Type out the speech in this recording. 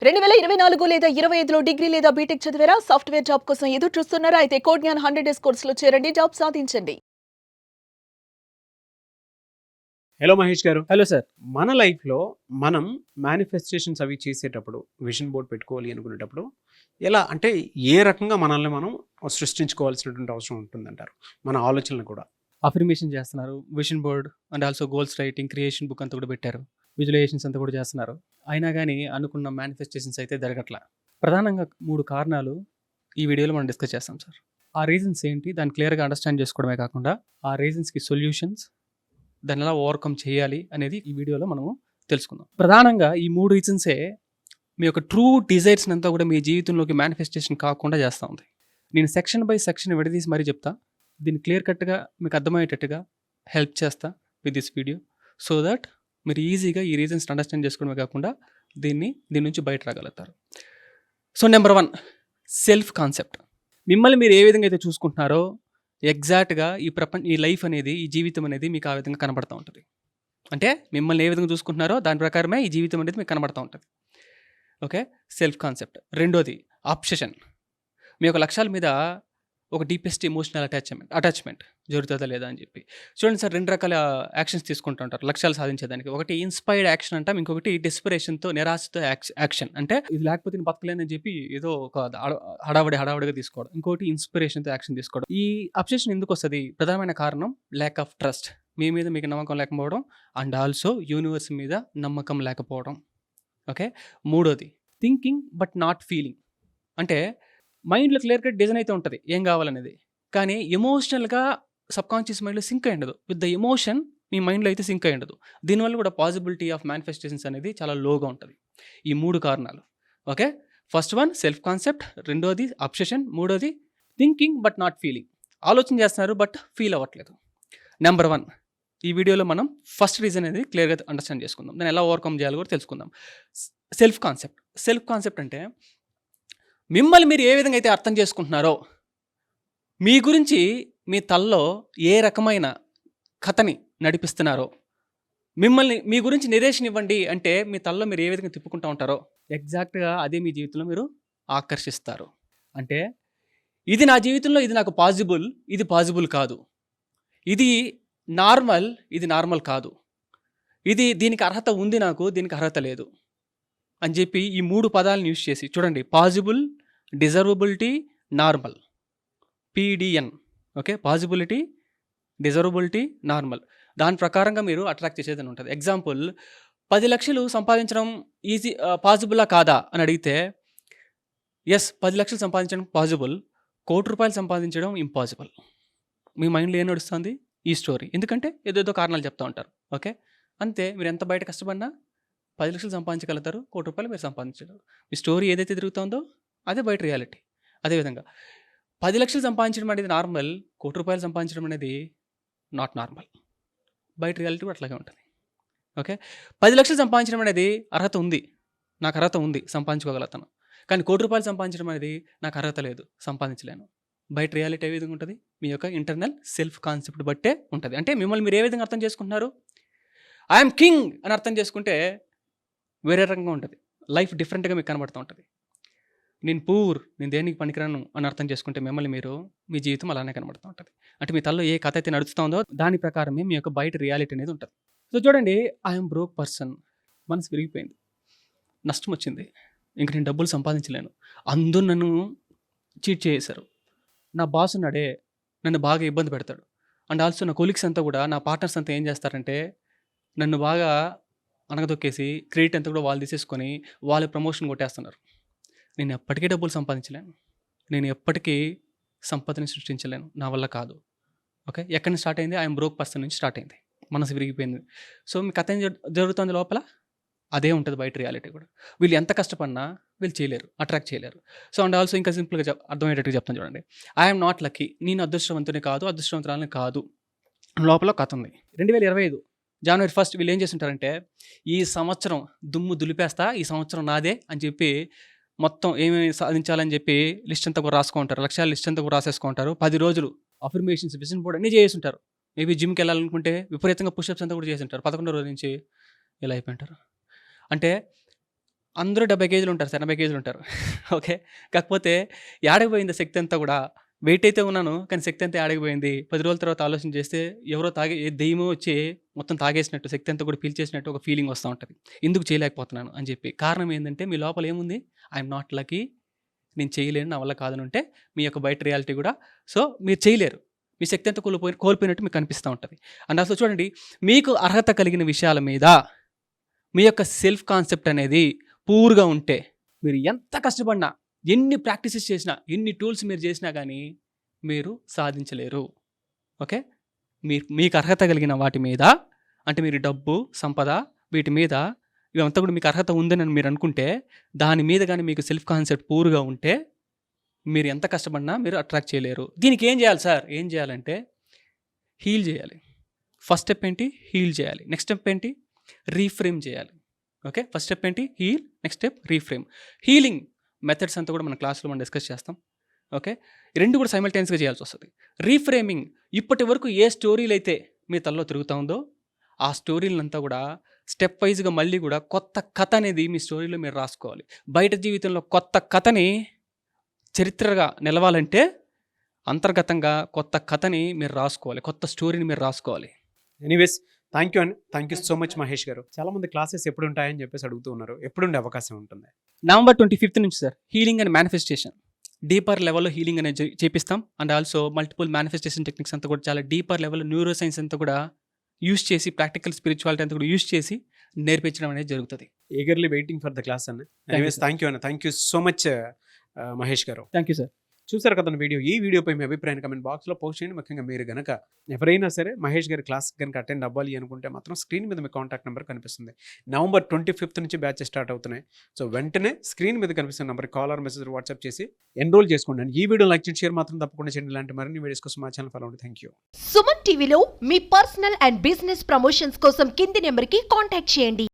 2024 లేదా 25లో డిగ్రీ లేదా బీటెక్ చదివారా? సాఫ్ట్‌వేర్ జాబ్ కోసం ఎదురు చూస్తున్నారా? అయితే కోడ్ జ్ఞాన్ 100 డేస్ కోర్సులో చేరండి. జాబ్ సాధించండి. హలో మహేష్ గారు. Hello sir. మన లైఫ్‌లో మనం మేనిఫెస్టేషన్స్ అవి చేసేటప్పుడు, విజన్ బోర్డ్ పెట్టుకోవాలి అనుకునేటప్పుడు ఎలా అంటే ఏ రకంగా మనల్ని మనం సృష్టించుకోవాల్సినటువంటి అవసరం ఉంటుందంటారు? మన ఆలోచనలు కూడా. అఫర్మేషన్ చేస్తున్నారు. Vision board and also goals writing, creation book అంతా కూడా పెట్టారు. విజువలైజేషన్స్ అంతా కూడా చేస్తున్నారు. అయినా గానీ అనుకున్న మేనిఫెస్టేషన్స్ అయితే జరగట్లా. ప్రధానంగా 3 కారణాలు ఈ వీడియోలో మనం డిస్కస్ చేస్తాం సార్. ఆ రీజన్స్ ఏంటి? దాన్ని క్లియర్‌గా అండర్‌స్టాండ్ చేసుకోవడమే కాకుండా ఆ రీజన్స్‌కి సొల్యూషన్స్, దాన్ని ఎలా ఓవర్‌కమ్ చేయాలి అనేది ఈ వీడియోలో మనము తెలుసుకుందాం. ప్రధానంగా ఈ 3 రీజన్సే మీ యొక్క ట్రూ డిజైర్స్‌ని అంతా కూడా మీ జీవితంలోకి మేనిఫెస్టేషన్ కాకుండా చేస్తా ఉంది. నేను సెక్షన్ బై సెక్షన్ విడదీసి మరీ చెప్తా. దీన్ని క్లియర్ కట్‌గా మీకు అర్థమయ్యేటట్టుగా హెల్ప్ చేస్తా with this video. So that మీరు ఈజీగా ఈ రీజన్స్‌ని అండర్‌స్టాండ్ చేసుకోవడమే కాకుండా దీని నుంచి బయట రాగలుగుతారు. So number 1 self concept. మిమ్మల్ని మీరు ఏ విధంగా అయితే చూసుకుంటున్నారో ఎగ్జాక్ట్‌గా ఈ లైఫ్ అనేది, ఈ జీవితం అనేది మీకు ఆ విధంగా కనబడతా ఉంటది. అంటే మిమ్మల్ని ఏ విధంగా చూసుకుంటున్నారో దాని ప్రకారమే ఈ జీవితం అనేది మీకు కనబడతా ఉంటది. ఓకే. Self concept. రెండోది అబ్సెషన్. మీ యొక్క లక్ష్యాల మీద ఒక డీపెస్ట్ ఎమోషనల్ అటాచ్మెంట్ జరుగుతుందా లేదా అని చెప్పి. చూడండి సార్, 2 రకాల యాక్షన్స్ తీసుకుంటూ ఉంటారు లక్ష్యాలు సాధించేదానికి. ఒకటి ఇన్‌స్పైర్డ్ యాక్షన్ అంటాం. ఇంకొకటి డెస్పరేషన్‌తో, నిరాశతో యాక్షన్. అంటే ఇది లేకపోతే నేను బతకలేనని చెప్పి ఏదో ఒక హడావిడిగా తీసుకోవడం. ఇంకోటి ఇన్‌స్పిరేషన్‌తో యాక్షన్ తీసుకోవడం. ఈ అబ్సెషన్ ఎందుకొస్తది? ప్రధానమైన కారణం ల్యాక్ ఆఫ్ ట్రస్ట్. మీ మీద మీకు నమ్మకం లేకపోవడం అండ్ ఆల్సో యూనివర్స్ మీద నమ్మకం లేకపోవడం. ఓకే. మూడోది థింకింగ్ బట్ నాట్ ఫీలింగ్. అంటే మైండ్‌లో క్లియర్ కట్ డిజైన్ అయితే ఉంటది ఏం కావాలనేది. కానీ ఎమోషనల్‌గా సబ్‌కాన్షియస్ మైండ్‌లో సింక్ అయ్యి ఉండదు. విత్ ద ఎమోషన్ మీ మైండ్‌లో అయితే సింక్ అయ్యి ఉండదు. దీనివల్ల కూడా పాసిబిలిటీ ఆఫ్ మేనిఫెస్టేషన్స్ అనేది చాలా లోగా ఉంటది. ఈ 3 కారణాలు. Okay. First one self concept, రెండోది అబ్సెషన్, మూడోది థింకింగ్ బట్ నాట్ ఫీలింగ్. ఆలోచన చేస్తున్నారు బట్ ఫీల్ అవ్వట్లేదు. నెంబర్ 1 ఈ వీడియోలో మనం ఫస్ట్ రీజన్ అనేది క్లియర్‌గా అండర్‌స్టాండ్ చేసుకుందాం. దాన్ని ఎలా ఓవర్‌కమ్ చేయాలో కూడా తెలుసుకుందాం. Self concept. సెల్ఫ్ కాన్సెప్ట్ అంటే మిమ్మల్ని మీరు ఏ విధంగా అయితే అర్థం చేసుకుంటున్నారో, మీ గురించి మీ తలలో ఏ రకమైన కథని నడిపిస్తున్నారో, మీ గురించి నిరేషన్ ఇవ్వండి అంటే మీ తలలో మీరు ఏ విధంగా తిప్పుకుంటూ ఉంటారో ఎగ్జాక్ట్‌గా అదే మీ జీవితంలో మీరు ఆకర్షిస్తారు. అంటే ఇది నా జీవితంలో ఇది నాకు పాజిబుల్, ఇది పాజిబుల్ కాదు. ఇది నార్మల్, ఇది నార్మల్ కాదు. దీనికి అర్హత ఉంది నాకు, దీనికి అర్హత లేదు అని చెప్పి ఈ 3 పదాలను యూజ్ చేసి చూడండి. Possible, desirability, normal. PDN. Okay. Possibility, desirability, normal. దాని ప్రకారంగా మీరు అట్రాక్ట్ చేసేదని ఉంటుంది. ఎగ్జాంపుల్ 10 లక్షలు సంపాదించడం పాజిబులా కాదా అని అడిగితే ఎస్, 10 లక్షలు సంపాదించడం పాజిబుల్, ₹1,00,00,000 సంపాదించడం ఇంపాసిబుల్. మీ మైండ్‌లో ఏం నడుస్తుంది? ఈ స్టోరీ. ఎందుకంటే ఏదేదో కారణాలు చెప్తా ఉంటారు. ఓకే. అంతే. మీరు ఎంత బయట కష్టపడినా 10 లక్షలు సంపాదించగలుగుతారు, ₹1,00,00,000 మీరు సంపాదించగలరు. మీ స్టోరీ ఏదైతే తిరుగుతుందో అదే బయట రియాలిటీ. అదేవిధంగా 10 లక్షలు సంపాదించడం అనేది నార్మల్, ₹1,00,00,000 సంపాదించడం అనేది నాట్ నార్మల్. బయట రియాలిటీ కూడా అట్లాగే ఉంటుంది. ఓకే. 10 లక్షలు సంపాదించడం అనేది అర్హత ఉంది, నాకు అర్హత ఉంది, సంపాదించుకోగలుగుతాను. కానీ ₹1,00,00,000 సంపాదించడం అనేది నాకు అర్హత లేదు, సంపాదించలేను. బయట రియాలిటీ ఏ విధంగా ఉంటుంది? మీ యొక్క ఇంటర్నల్ సెల్ఫ్ కాన్సెప్ట్ బట్టే ఉంటుంది. అంటే మిమ్మల్ని మీరు ఏ విధంగా అర్థం చేసుకుంటున్నారు? ఐఎమ్ కింగ్ అని అర్థం చేసుకుంటే వేరే రకంగా ఉంటుంది. లైఫ్ డిఫరెంట్‌గా మీకు కనబడుతూ ఉంటుంది. నేను నేను దేనికి పనికిరాను అని అర్థం చేసుకుంటే మిమ్మల్ని మీరు, మీ జీవితం అలానే కనబడుతూ ఉంటుంది. అంటే మీ తలలో ఏ కథ అయితే నడుస్తుందో దాని ప్రకారమే మీ యొక్క బయట రియాలిటీ అనేది ఉంటుంది. సో చూడండి, ఐఎమ్ బ్రోక్ పర్సన్. మనసు విరిగిపోయింది, నష్టం వచ్చింది, ఇంక నేను డబ్బులు సంపాదించలేను, అందరూ నన్ను చీట్ చేసేశారు, నా బాస్ ఉన్నాడే నన్ను బాగా ఇబ్బంది పెడతాడు, అండ్ ఆల్సో నా కొలీగ్స్ అంతా కూడా, నా పార్ట్నర్స్ అంతా ఏం చేస్తారంటే నన్ను బాగా అనగదొక్కేసి క్రెడిట్ అంతా కూడా వాళ్ళు తీసేసుకొని వాళ్ళ ప్రమోషన్ కొట్టేస్తున్నారు. నేను ఎప్పటికీ డబ్బులు సంపాదించలేను, నేను ఎప్పటికీ సంపదని సృష్టించలేను, నా వల్ల కాదు. ఓకే. ఎక్కడి నుంచి స్టార్ట్ అయింది? ఐఎమ్ బ్రోక్ పర్సన్ నుంచి స్టార్ట్ అయింది. మనసు విరిగిపోయింది. సో మీ కథ ఏం జరుగుతుంది లోపల? అదే ఉంటుంది బయట రియాలిటీ కూడా. వీళ్ళు ఎంత కష్టపడినా వీళ్ళు చేయలేరు, అట్రాక్ట్ చేయలేరు. సో అండ్ ఆల్సో ఇంకా సింపుల్గా అర్థమయ్యేటట్టుగా చెప్తాను చూడండి. I'm not lucky. నేను అదృష్టవంతుని కాదు, అదృష్టవంతురాలని కాదు. లోపల కథ ఉంది. 2025 జనవరి 1 వీళ్ళు ఏం చేస్తుంటారంటే ఈ సంవత్సరం దుమ్ము దులిపేస్తా, ఈ సంవత్సరం నాదే అని చెప్పి మొత్తం ఏమేమి సాధించాలని చెప్పి లిస్ట్ అంతా కూడా రాసుకుంటారు. లక్ష్యాల లిస్ట్ అంతా కూడా రాసేసుకుంటారు. 10 రోజులు అఫర్మేషన్స్, విజన్ బోర్డ్ అన్నీ చేస్తుంటారు. మేబీ జిమ్కి వెళ్ళాలనుకుంటే విపరీతంగా పుషప్స్ అంతా కూడా చేస్తుంటారు. 11వ రోజు నుంచి ఇలా అయిపోయింటారు. అంటే అందరూ 70 కేజీలు ఉంటారు సార్, 80 కేజీలు ఉంటారు. ఓకే. కాకపోతే యాడకపోయింది శక్తి అంతా కూడా. వెయిట్ అయితే ఉన్నాను, కానీ శక్తి అంతా యాడకపోయింది. 10 రోజుల తర్వాత ఆలోచన చేస్తే ఎవరో దెయ్యమో వచ్చి మొత్తం తాగేసినట్టు, శక్తి అంతా కూడా పీల్చేసినట్టు ఒక ఫీలింగ్ వస్తూ ఉంటుంది. ఎందుకు చేయలేకపోతున్నాను అని చెప్పి. కారణం ఏంటంటే మీ లోపల ఏముంది? ఐఎమ్ నాట్ లక్కీ, నేను చేయలేను, నా వల్ల కాదని ఉంటే మీ యొక్క బయట రియాలిటీ కూడా. సో మీరు చేయలేరు, మీ శక్తి అంతా కోల్పోయినట్టు మీకు కనిపిస్తూ ఉంటుంది. అండ్ అసలు చూడండి, మీకు అర్హత కలిగిన విషయాల మీద మీ యొక్క సెల్ఫ్ కాన్సెప్ట్ అనేది పూర్గా ఉంటే, మీరు ఎంత కష్టపడినా, ఎన్ని ప్రాక్టీసెస్ చేసినా, ఎన్ని టూల్స్ మీరు చేసినా కానీ మీరు సాధించలేరు. ఓకే. మీకు అర్హత కలిగిన వాటి మీద, అంటే మీరు డబ్బు, సంపద, వీటి మీద ఇవంతా కూడా మీకు అర్హత ఉందని మీరు అనుకుంటే, దాని మీద కానీ మీకు సెల్ఫ్ కాన్సెప్ట్ పూర్గా ఉంటే, మీరు ఎంత కష్టపడినా మీరు అట్రాక్ట్ చేయలేరు. దీనికి ఏం చేయాలి సార్? ఏం చేయాలంటే హీల్ చేయాలి. ఫస్ట్ స్టెప్ ఏంటి? హీల్ చేయాలి. నెక్స్ట్ స్టెప్ ఏంటి? రీఫ్రేమ్ చేయాలి. ఓకే. ఫస్ట్ స్టెప్ ఏంటి? Heal. Next step reframe. Healing methods అంతా కూడా మన క్లాస్లో మనం డిస్కస్ చేస్తాం. ఓకే. రెండు కూడా సైమల్టేనియస్గా చేయాల్సి వస్తుంది. రీఫ్రేమింగ్, ఇప్పటి వరకు ఏ స్టోరీలు అయితే మీ తలలో తిరుగుతూ ఉందో ఆ స్టోరీలంతా కూడా స్టెప్ వైజ్గా మళ్ళీ కూడా కొత్త కథ అనేది మీ స్టోరీలో మీరు రాసుకోవాలి. బయట జీవితంలో కొత్త కథని చరిత్రగా నిలవాలంటే అంతర్గతంగా కొత్త కథని మీరు రాసుకోవాలి, కొత్త స్టోరీని మీరు రాసుకోవాలి. ఎనీవేస్, థ్యాంక్ యూ అండి. Thank you so much Mahesh గారు. చాలా మంది క్లాసెస్ ఎప్పుడు ఉంటాయని చెప్పేసి అడుగుతూ ఉన్నారు. ఎప్పుడుండే అవకాశం ఉంటుంది? నవంబర్ 25th నుంచి sir, healing and manifestation deeper లెవెల్లో హీలింగ్ అనేది చేపిస్తాం. And also multiple manifestation techniques అంతా కూడా చాలా డీపర్ లెవెల్ న్యూరో సైన్స్ అంతా కూడా యూస్ చేసి, ప్రాక్టికల్ స్పిరిచువాలిటీ అంతా కూడా యూస్ చేసి నేర్పించడం అనేది జరుగుతుంది. Eagerly waiting for the class అన్న. ఎనీవేస్, థ్యాంక్ యూ అన్న. Thank you so much Mahesh గారు. Thank you sir. చూసారు కదా వీడియో. ఈ వీడియోపై మీ అభిప్రాయాన్ని కమెంట్ బాక్స్లో పోస్ట్ చేయండి. ముఖ్యంగా మీరు కనుక ఎవరైనా సరే మహేష్ గారి క్లాస్ కనుక అటెండ్ అవ్వాలి అనుకుంటే మాత్రం స్క్రీన్ మీద మీ కాంటాక్ట్ నెంబర్ కనిపిస్తుంది. నవంబర్ 25th నుంచి బ్యాచ్ స్టార్ట్ అవుతున్నాయి. సో వెంటనే స్క్రీన్ మీద కనిపిస్తున్న number call or message WhatsApp చేసి ఎన్రోల్ చేసుకోండి. ఈ వీడియో లైక్ చేసి షేర్ మాత్రం తప్పకుండా చేయండి. ఇలాంటి మరిన్ని వీడియోస్ కోసం మా ఛానల్ ఫాలో అవ్వండి. Thank you. సుమన్ టీవీలో మీ పర్సనల్ అండ్ బిజినెస్ ప్రమోషన్స్ కోసం కింది నెంబర్కి కాంటాక్ట్ చేయండి.